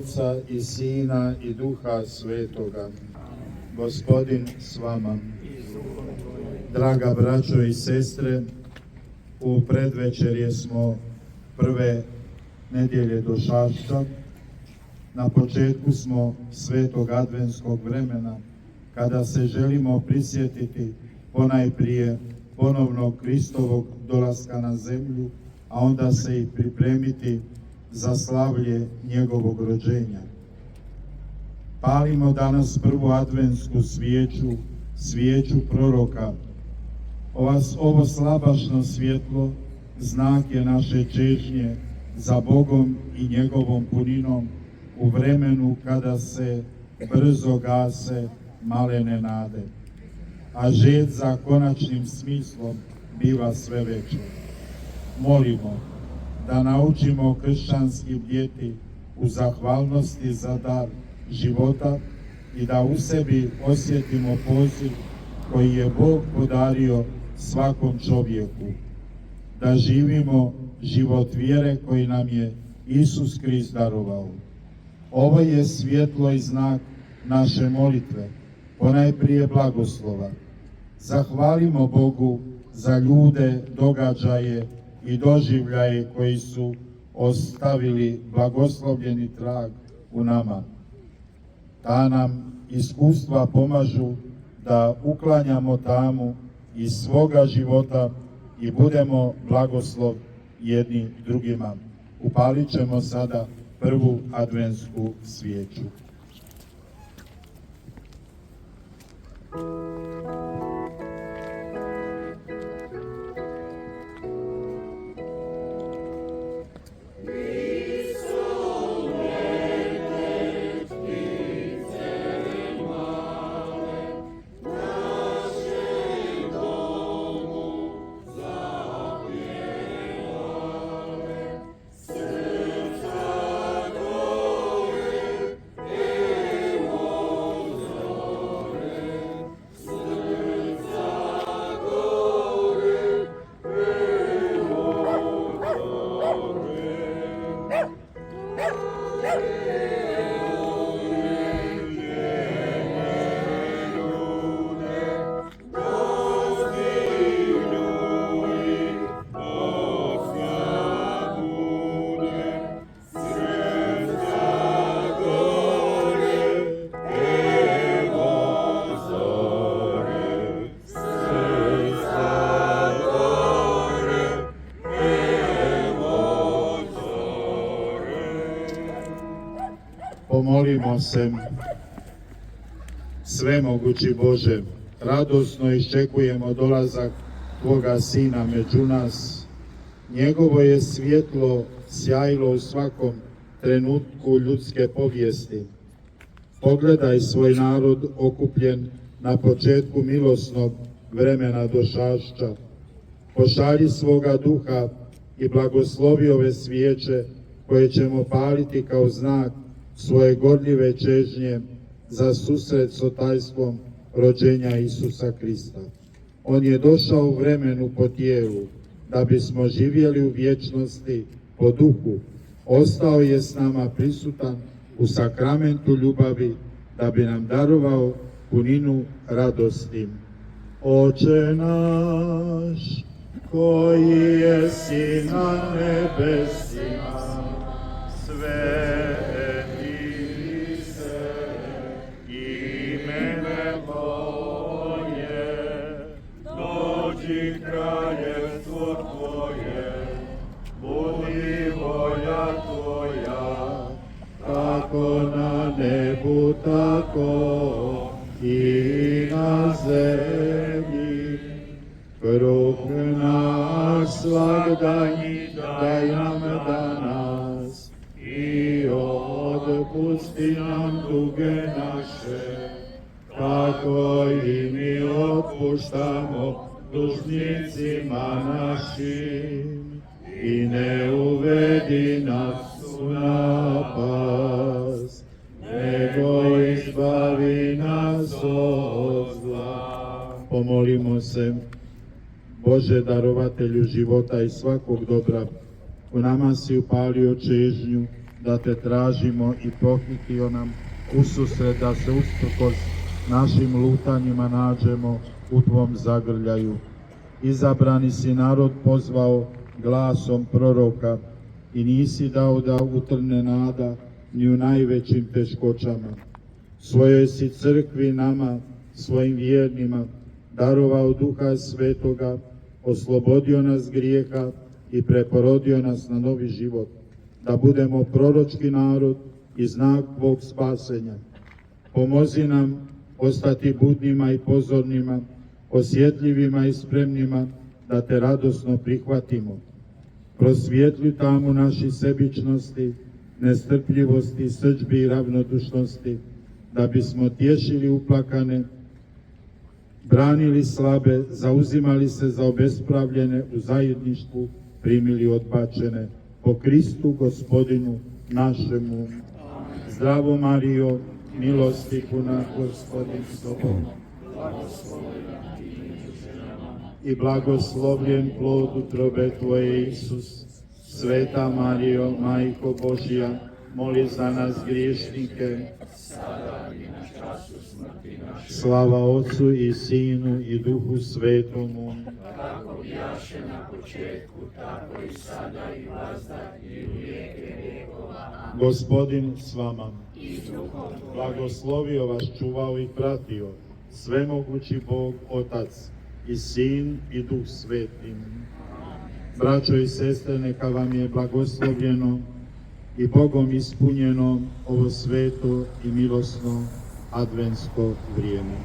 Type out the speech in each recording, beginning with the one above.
Oca i Sina i Duha Svetoga. Gospodin s vama. Draga braćo i sestre, u predvečerje smo prve nedjelje Došašća. Na početku smo svetog adventskog vremena, kada se želimo prisjetiti ponajprije ponovnog Kristovog dolaska na zemlju, a onda se i pripremiti za slavlje njegovog rođenja. Palimo danas prvu adventsku svijeću, svijeću proroka. Ovo slabašno svjetlo znak je naše čežnje za Bogom i njegovom puninom u vremenu kada se brzo gase malene nade, a žed za konačnim smislom biva sve veća. Molimo da naučimo kršćanski bdjeti u zahvalnosti za dar života i da u sebi osjetimo poziv koji je Bog podario svakom čovjeku, da živimo život vjere koji nam je Isus Krist darovao. Ovo je svjetlo i znak naše molitve, ponajprije blagoslova. Zahvalimo Bogu za ljude, događaje i doživljaje koji su ostavili blagoslovljeni trag u nama. Ta nam iskustva pomažu da uklanjamo tamu iz svoga života i budemo blagoslov jedni drugima. Upalit ćemo sada prvu adventsku svijeću. Pomolimo se. Svemogući Bože, radosno iščekujemo dolazak Tvoga Sina među nas. Njegovo je svjetlo sjajilo u svakom trenutku ljudske povijesti. Pogledaj svoj narod okupljen na početku milosnog vremena Došašća. Pošalji svoga duha i blagoslovi ove svijeće koje ćemo paliti kao znak svoje gorljive čežnje za susret s otajstvom rođenja Isusa Krista. On je došao u vremenu po tijelu, da bismo živjeli u vječnosti po duhu. Ostao je s nama prisutan u sakramentu ljubavi, da bi nam darovao puninu radosti. Oče naš, koji jesi na nebesima, sveti se ime Tvoje, dođi kraljevstvo Tvoje, budi volja Tvoja, kako na nebu, tako i na zemlji. Kruh naš svagdanji daj nam danas i otpusti nam duge naše, kako i mi otpuštamo dužnicima našim, i ne uvedi nas u napast, nego izbavi nas od zla. Pomolimo se. Bože, darovatelju života i svakog dobra, u nama si upalio čežnju da te tražimo i pohitio nam ususret da se usprkos našim lutanjima nađemo u tvom zagrljaju. Izabrani si narod pozvao glasom proroka i nisi dao da utrne nada ni u najvećim teškoćama. Svojoj si crkvi nama, svojim vjernima, darovao Duha Svetoga, oslobodio nas grijeha i preporodio nas na novi život, da budemo proročki narod i znak tvog spasenja. Pomozi nam ostati budnima i pozornima, osjetljivima i spremnima da te radosno prihvatimo. Prosvijetli tamu naši sebičnosti, nestrpljivosti, srdžbi i ravnodušnosti, da bismo tješili uplakane, branili slabe, zauzimali se za obespravljene, u zajedništvu primili odbačene. Po Kristu Gospodinu našemu. Zdravo Marijo, milosti puna, Gospodin s tobom. I blagoslovljen plod utrobe tvoje, Isus. Sveta Marijo, Majko Božja, moli za nas griješnike, slava Otcu i Sinu i Duhu Svetomu. Kako bijaše na početku, tako i sada i vazda i u vijeke vjekova. Gospodin s vama. I s duhom tvojim. Blagoslovio vas, čuvao i pratio svemogući Bog, Otac i Sin i Duh Sveti. Braćo i sestre, neka vam je blagoslovljeno i Bogom ispunjeno ovo sveto i milosno adventsko vrijeme.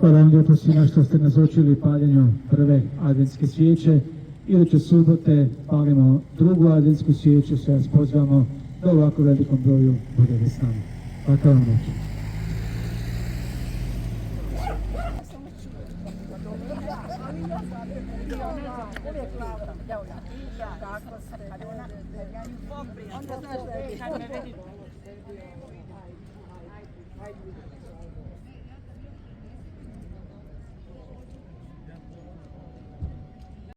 Hvala vam lijepo svima što ste nazočili paljenju prve adventske svijeće. Iduće subote palimo drugu adventsku svijeću, sve vas pozivamo da u ovako velikom broju budete s nama. Laka vam noć. Tako ste. znaš da je.